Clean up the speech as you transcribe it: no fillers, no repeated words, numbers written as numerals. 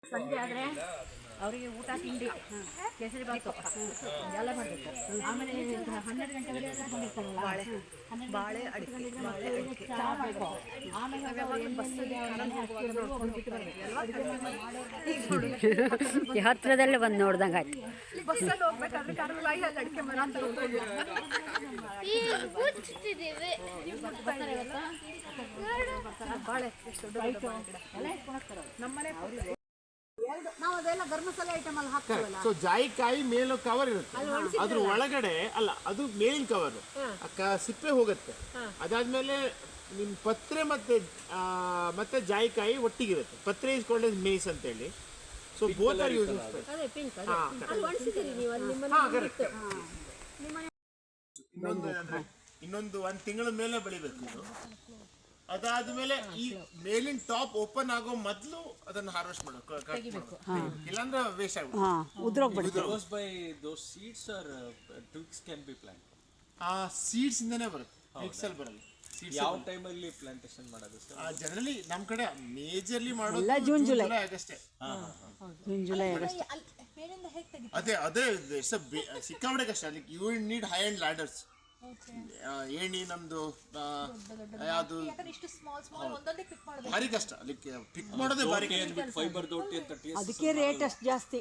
ಸಂಜೆ ಆದರೆ ಅವರಿಗೆ ಊಟ ತಿಂಡಿ ಕೇಸರಿ ಬಾತು ಎಲ್ಲ ಮಾಡಬೇಕು. ಆಮೇಲೆ 12 ಗಂಟೆವರೆಗೆ ಬಂದಿರ್ತಾರಲ್ಲ ಬಾಳೆ ಅಡಿಕೆ ಚಹಾ ಮಾಡಬೇಕು. ಆಮೇಲೆ ಹತ್ತಿರದಲ್ಲೇ ಬಂದು ನೋಡ್ದಂಗೆ ಆಯ್ತು. ಬಸ್ಸಲ್ಲಿ ಹೋಗ್ಬೇಕಾದ್ರೆ ಕರ್ನಾಟಕ ಅಡಿಕೆ ಮರ ಅಂತ ಬಾಳೆ ಎಷ್ಟು ನಮ್ಮನೆ ನಾವು ಅದೆಲ್ಲ ಗರಂ ಮಸಾಲೆ ಐಟಮ್ ಅಲ್ಲಿ ಹಾಕ್ತೀವಲ್ಲ. ಸೊ ಜಾಯಿಕಾಯಿ ಮೇಲೋ ಕವರ್ ಇರುತ್ತೆ, ಅದ್ರ ಒಳಗಡೆ ಅಲ್ಲ ಅದು ಮೇಲಿನ ಕವರ್ ಸಿಪ್ಪೆ ಹೋಗುತ್ತೆ. ಅದಾದ್ಮೇಲೆ ನಿಮ್ ಪತ್ರೆ ಮತ್ತೆ ಜಾಯಿಕಾಯಿ ಒಟ್ಟಿಗಿರುತ್ತೆ. ಪತ್ರೆ ಇಸ್ ಕಾಲ್ಡ್ ಎಸ್ ಮೇಸ್ ಅಂತ ಹೇಳಿ. So both are use. ಇನ್ನೊಂದು 1 ತಿಂಗಳ ಮೇಲೆ ಬೆಳಿಬೇಕು ಇದು. ಅದಾದ್ಮೇಲೆ ಈ ಮೇಲಿನ ಟಾಪ್ ಓಪನ್ ಆಗೋ ಮೊದಲು ಅದನ್ನ ಹಾರ್ವೆಸ್ಟ್ ಮಾಡಬೇಕು, ಇಲ್ಲಾಂದ್ರೆ ವೇಸ್ಟ್ ಆಗುತ್ತೆ. ಸೀಡ್ಸ್ ಇಂದನೇ ಬರುತ್ತೆ, ಮಿಕ್ಸ್ ಅಲ್ಲಿ ಬರಲ್ಲ. ಯಾವ ಟೈಮ್ ಅಲ್ಲಿ ಪ್ಲಾಂಟೇಶನ್ ಮಾಡೋದು ಸರ್? ಜನರಲಿ ನಮ್ ಕಡೆ ಮೇಜರ್ಲಿ ಮಾಡೋದು ಜೂನ್ ಜುಲೈ ಆಗಸ್ಟೇ. ಅದೇ ಸಿಕ್ಕಾಪಟ್ಟೆ ಕಷ್ಟ. You need high and ladders. ಏಣಿ ನಮ್ದು ಯಾವುದು ಭಾರಿ ಕಷ್ಟ, ಪಿಕ್ ಮಾಡೋದೇ ಭಾರಿ. ಫೈಬರ್ ದೊಡ್ಡ ಅದಕ್ಕೆ ರೇಟ್ ಅಷ್ಟು ಜಾಸ್ತಿ.